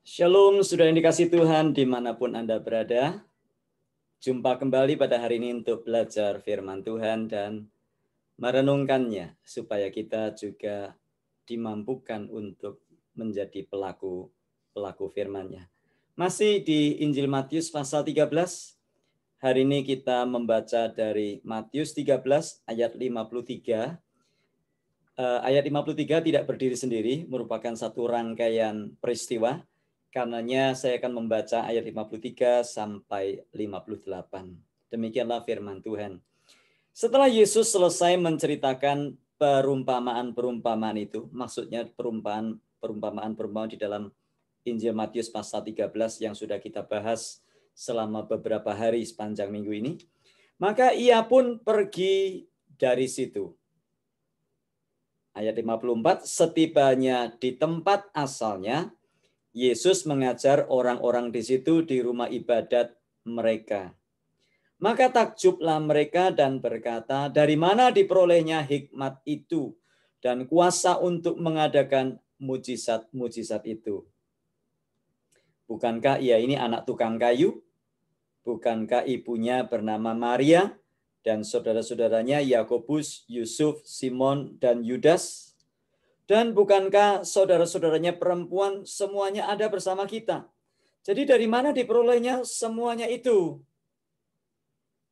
Shalom, sudah yang dikasih Tuhan dimanapun Anda berada. Jumpa kembali pada hari ini untuk belajar firman Tuhan dan merenungkannya, supaya kita juga dimampukan untuk menjadi pelaku firman-Nya. Masih di Injil Matius pasal 13. Hari ini kita membaca dari Matius 13 ayat 53. Ayat 53 tidak berdiri sendiri, merupakan satu rangkaian peristiwa. Karenanya saya akan membaca ayat 53 sampai 58. Demikianlah firman Tuhan. Setelah Yesus selesai menceritakan perumpamaan-perumpamaan itu, maksudnya perumpamaan-perumpamaan di dalam Injil Matius pasal 13 yang sudah kita bahas selama beberapa hari sepanjang minggu ini, maka ia pun pergi dari situ. Ayat 54, setibanya di tempat asalnya, Yesus mengajar orang-orang di situ di rumah ibadat mereka. Maka takjublah mereka dan berkata, dari mana diperolehnya hikmat itu dan kuasa untuk mengadakan mujizat-mujizat itu? Bukankah ia ini anak tukang kayu? Bukankah ibunya bernama Maria dan saudara-saudaranya Yakobus, Yusuf, Simon, dan Yudas? Dan bukankah saudara-saudaranya perempuan semuanya ada bersama kita? Jadi dari mana diperolehnya semuanya itu?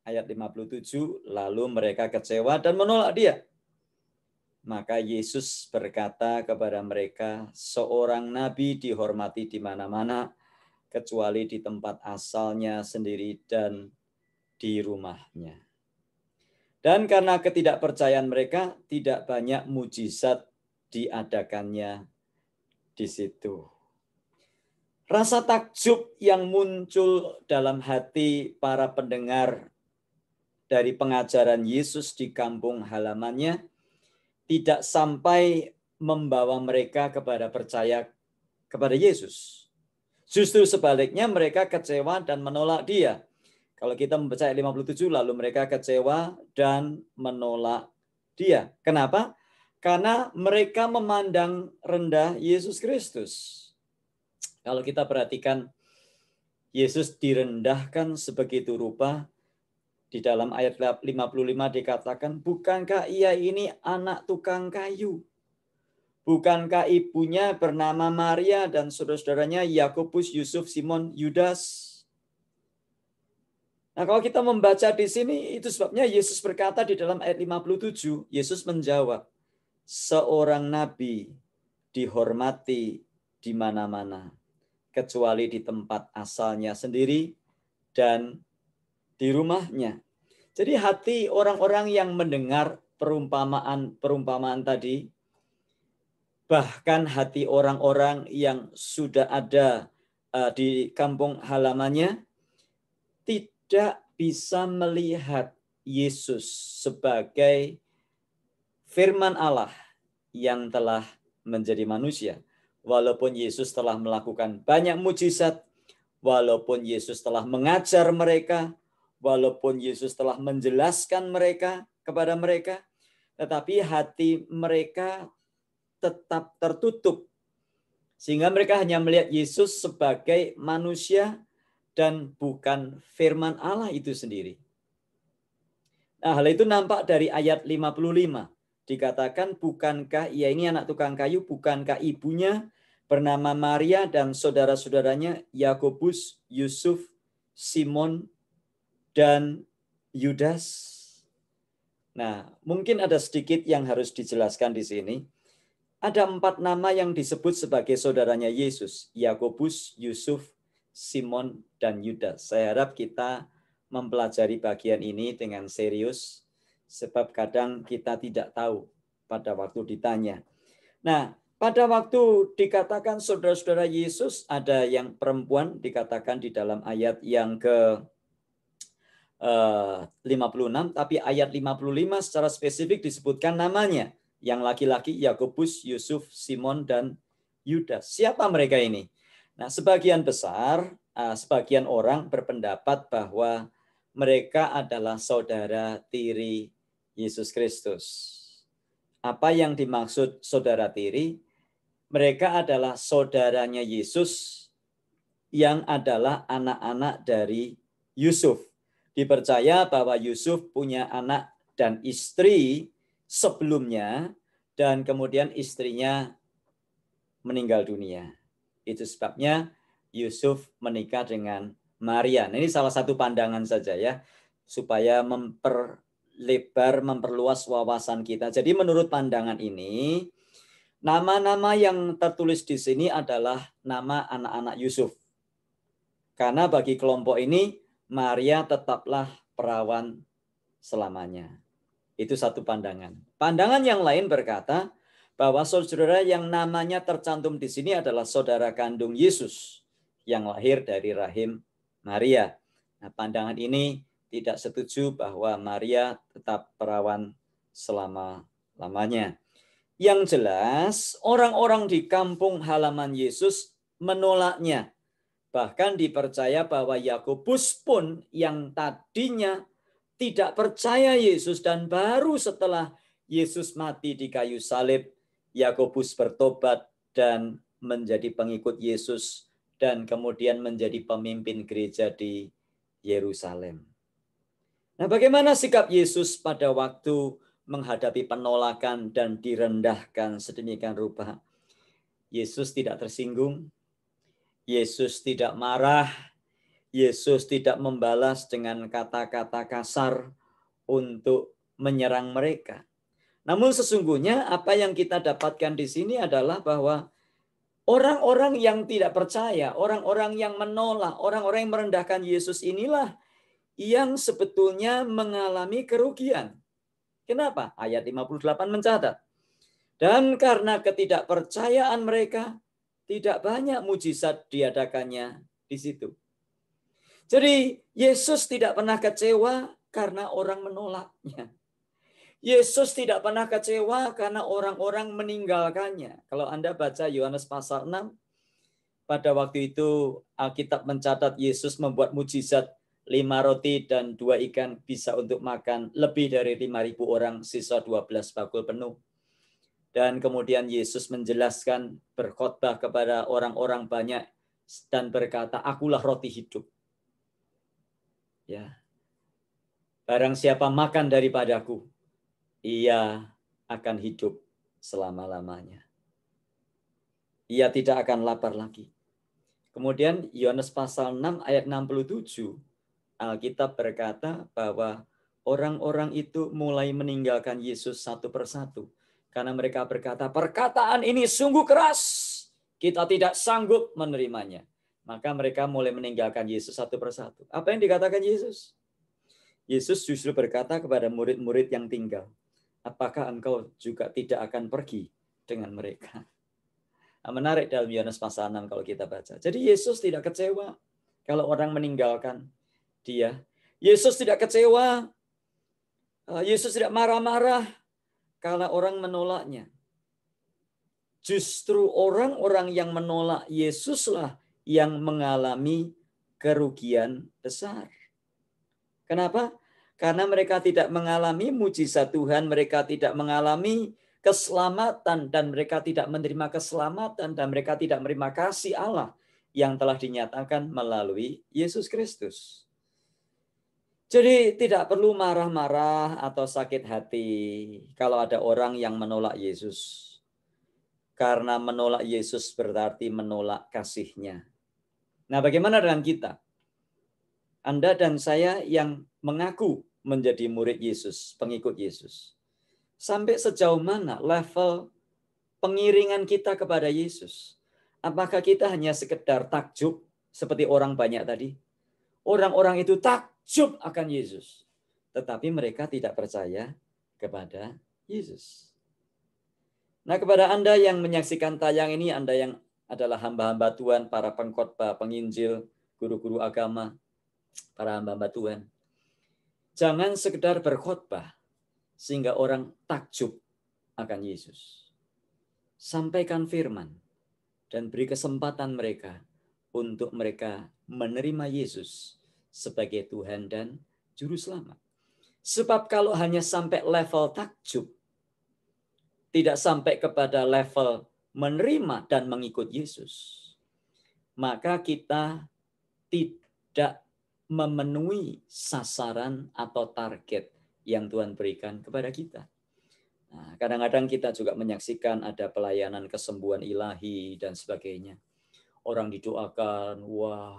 Ayat 57, lalu mereka kecewa dan menolak dia. Maka Yesus berkata kepada mereka, seorang nabi dihormati di mana-mana, kecuali di tempat asalnya sendiri dan di rumahnya. Dan karena ketidakpercayaan mereka, tidak banyak mujizat diadakannya di situ. Rasa takjub yang muncul dalam hati para pendengar dari pengajaran Yesus di kampung halamannya tidak sampai membawa mereka kepada percaya kepada Yesus. Justru sebaliknya mereka kecewa dan menolak dia. Kalau kita membaca ayat 57, lalu mereka kecewa dan menolak dia. Kenapa? Karena mereka memandang rendah Yesus Kristus. Kalau kita perhatikan, Yesus direndahkan sebegitu rupa. Di dalam ayat 55 dikatakan, bukankah ia ini anak tukang kayu? Bukankah ibunya bernama Maria dan saudara-saudaranya Yakobus, Yusuf, Simon, Yudas? Nah, kalau kita membaca di sini, itu sebabnya Yesus berkata di dalam ayat 57, Yesus menjawab, seorang nabi dihormati di mana-mana, kecuali di tempat asalnya sendiri dan di rumahnya. Jadi hati orang-orang yang mendengar perumpamaan tadi, bahkan hati orang-orang yang sudah ada di kampung halamannya, tidak bisa melihat Yesus sebagai firman Allah yang telah menjadi manusia. Walaupun Yesus telah melakukan banyak mujizat, walaupun Yesus telah mengajar mereka, walaupun Yesus telah menjelaskan kepada mereka, tetapi hati mereka tetap tertutup. Sehingga mereka hanya melihat Yesus sebagai manusia dan bukan firman Allah itu sendiri. Nah, hal itu nampak dari ayat 55. Dikatakan, bukankah ia ini anak tukang kayu, bukankah ibunya bernama Maria dan saudara-saudaranya Yakobus, Yusuf, Simon, dan Yudas? Nah, mungkin ada sedikit yang harus dijelaskan di sini. Ada 4 nama yang disebut sebagai saudaranya Yesus, Yakobus, Yusuf, Simon, dan Yudas. Saya harap kita mempelajari bagian ini dengan serius, sebab kadang kita tidak tahu pada waktu ditanya. Nah, pada waktu dikatakan saudara-saudara Yesus, ada yang perempuan dikatakan di dalam ayat yang ke 56, tapi ayat 55 secara spesifik disebutkan namanya. Yang laki-laki Yakobus, Yusuf, Simon, dan Yudas. Siapa mereka ini? Nah, sebagian besar, sebagian orang berpendapat bahwa mereka adalah saudara tiri Yesus Kristus. Apa yang dimaksud saudara tiri? Mereka adalah saudaranya Yesus yang adalah anak-anak dari Yusuf. Dipercaya bahwa Yusuf punya anak dan istri sebelumnya, dan kemudian istrinya meninggal dunia. Itu sebabnya Yusuf menikah dengan Maria. Nah, ini salah satu pandangan saja ya, supaya memperluas wawasan kita. Jadi menurut pandangan ini, nama-nama yang tertulis di sini adalah nama anak-anak Yusuf. Karena bagi kelompok ini, Maria tetaplah perawan selamanya. Itu satu pandangan. Pandangan yang lain berkata bahwa saudara yang namanya tercantum di sini adalah saudara kandung Yesus yang lahir dari rahim Maria. Nah, pandangan ini tidak setuju bahwa Maria tetap perawan selama-lamanya. Yang jelas, orang-orang di kampung halaman Yesus menolaknya. Bahkan dipercaya bahwa Yakobus pun yang tadinya tidak percaya Yesus dan baru setelah Yesus mati di kayu salib, Yakobus bertobat dan menjadi pengikut Yesus dan kemudian menjadi pemimpin gereja di Yerusalem. Nah, bagaimana sikap Yesus pada waktu menghadapi penolakan dan direndahkan sedemikian rupa? Yesus tidak tersinggung, Yesus tidak marah, Yesus tidak membalas dengan kata-kata kasar untuk menyerang mereka. Namun sesungguhnya apa yang kita dapatkan di sini adalah bahwa orang-orang yang tidak percaya, orang-orang yang menolak, orang-orang yang merendahkan Yesus inilah yang sebetulnya mengalami kerugian. Kenapa? Ayat 58 mencatat. Dan karena ketidakpercayaan mereka, tidak banyak mujizat diadakannya di situ. Jadi Yesus tidak pernah kecewa karena orang menolaknya. Yesus tidak pernah kecewa karena orang-orang meninggalkannya. Kalau Anda baca Yohanes pasal 6, pada waktu itu Alkitab mencatat Yesus membuat mujizat 5 roti dan 2 ikan bisa untuk makan lebih dari 5.000 orang, sisa 12 bakul penuh. Dan kemudian Yesus menjelaskan, berkhotbah kepada orang-orang banyak dan berkata, akulah roti hidup. Ya. Barang siapa makan daripadaku, ia akan hidup selama-lamanya. Ia tidak akan lapar lagi. Kemudian Yohanes pasal 6 ayat 67, Alkitab berkata bahwa orang-orang itu mulai meninggalkan Yesus satu persatu. Karena mereka berkata, perkataan ini sungguh keras, kita tidak sanggup menerimanya. Maka mereka mulai meninggalkan Yesus satu persatu. Apa yang dikatakan Yesus? Yesus justru berkata kepada murid-murid yang tinggal, apakah engkau juga tidak akan pergi dengan mereka? Nah, menarik dalam Yohanes pasal 6 kalau kita baca. Jadi Yesus tidak kecewa kalau orang meninggalkan dia. Yesus tidak kecewa, Yesus tidak marah-marah kalau orang menolaknya. Justru orang-orang yang menolak Yesuslah yang mengalami kerugian besar. Kenapa? Karena mereka tidak mengalami mujizat Tuhan, mereka tidak mengalami keselamatan, dan mereka tidak menerima keselamatan, dan mereka tidak menerima kasih Allah yang telah dinyatakan melalui Yesus Kristus. Jadi tidak perlu marah-marah atau sakit hati kalau ada orang yang menolak Yesus. Karena menolak Yesus berarti menolak kasih-Nya. Nah, bagaimana dengan kita? Anda dan saya yang mengaku menjadi murid Yesus, pengikut Yesus. Sampai sejauh mana level pengiringan kita kepada Yesus? Apakah kita hanya sekedar takjub seperti orang banyak tadi? Orang-orang itu takjub akan Yesus, tetapi mereka tidak percaya kepada Yesus. Nah, kepada Anda yang menyaksikan tayang ini, Anda yang adalah hamba-hamba Tuhan, para pengkhotbah, penginjil, guru-guru agama, para hamba-hamba Tuhan. Jangan sekedar berkhotbah sehingga orang takjub akan Yesus. Sampaikan firman dan beri kesempatan mereka untuk mereka menerima Yesus sebagai Tuhan dan Juru Selamat. Sebab kalau hanya sampai level takjub, tidak sampai kepada level menerima dan mengikut Yesus, maka kita tidak memenuhi sasaran atau target yang Tuhan berikan kepada kita. Nah, kadang-kadang kita juga menyaksikan ada pelayanan kesembuhan ilahi dan sebagainya. Orang didoakan, wah,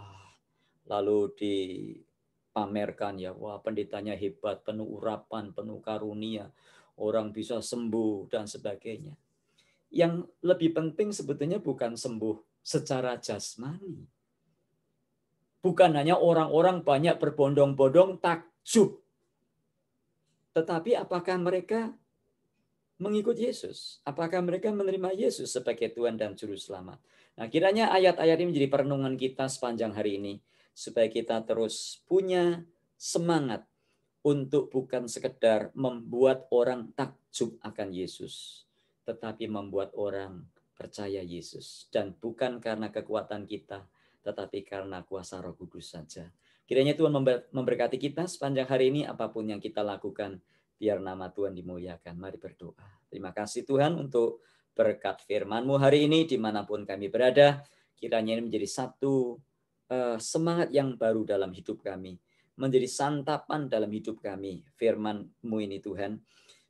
lalu dipamerkan ya, wah pendetanya hebat, penuh urapan, penuh karunia, orang bisa sembuh dan sebagainya. Yang lebih penting sebetulnya bukan sembuh secara jasmani. Bukan hanya orang-orang banyak berbondong-bondong takjub. Tetapi apakah mereka mengikut Yesus? Apakah mereka menerima Yesus sebagai Tuhan dan Juru Selamat? Nah, kiranya ayat-ayat ini menjadi perenungan kita sepanjang hari ini, supaya kita terus punya semangat untuk bukan sekedar membuat orang takjub akan Yesus, tetapi membuat orang percaya Yesus. Dan bukan karena kekuatan kita, tetapi karena kuasa Roh Kudus saja. Kiranya Tuhan memberkati kita sepanjang hari ini, apapun yang kita lakukan, biar nama Tuhan dimuliakan. Mari berdoa. Terima kasih Tuhan untuk berkat firman-Mu hari ini dimanapun kami berada. Kiranya ini menjadi satu semangat yang baru dalam hidup kami. Menjadi santapan dalam hidup kami. Firman-Mu ini Tuhan.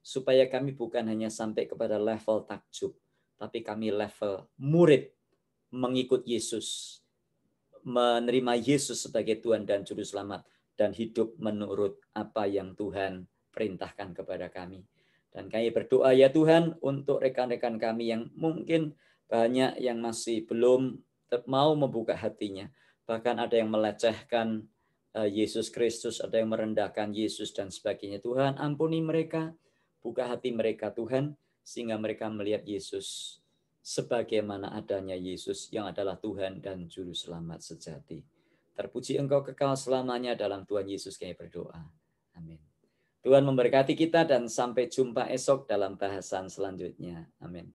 Supaya kami bukan hanya sampai kepada level takjub. Tapi kami level murid mengikut Yesus. Menerima Yesus sebagai Tuhan dan Juru Selamat. Dan hidup menurut apa yang Tuhan perintahkan kepada kami. Dan kami berdoa ya Tuhan untuk rekan-rekan kami yang mungkin banyak yang masih belum mau membuka hatinya. Bahkan ada yang melecehkan Yesus Kristus, ada yang merendahkan Yesus dan sebagainya. Tuhan ampuni mereka, buka hati mereka Tuhan, sehingga mereka melihat Yesus sebagaimana adanya Yesus yang adalah Tuhan dan Juru Selamat sejati. Terpuji Engkau kekal selamanya, dalam Tuhan Yesus kami berdoa. Amin. Tuhan memberkati kita dan sampai jumpa esok dalam bahasan selanjutnya. Amin.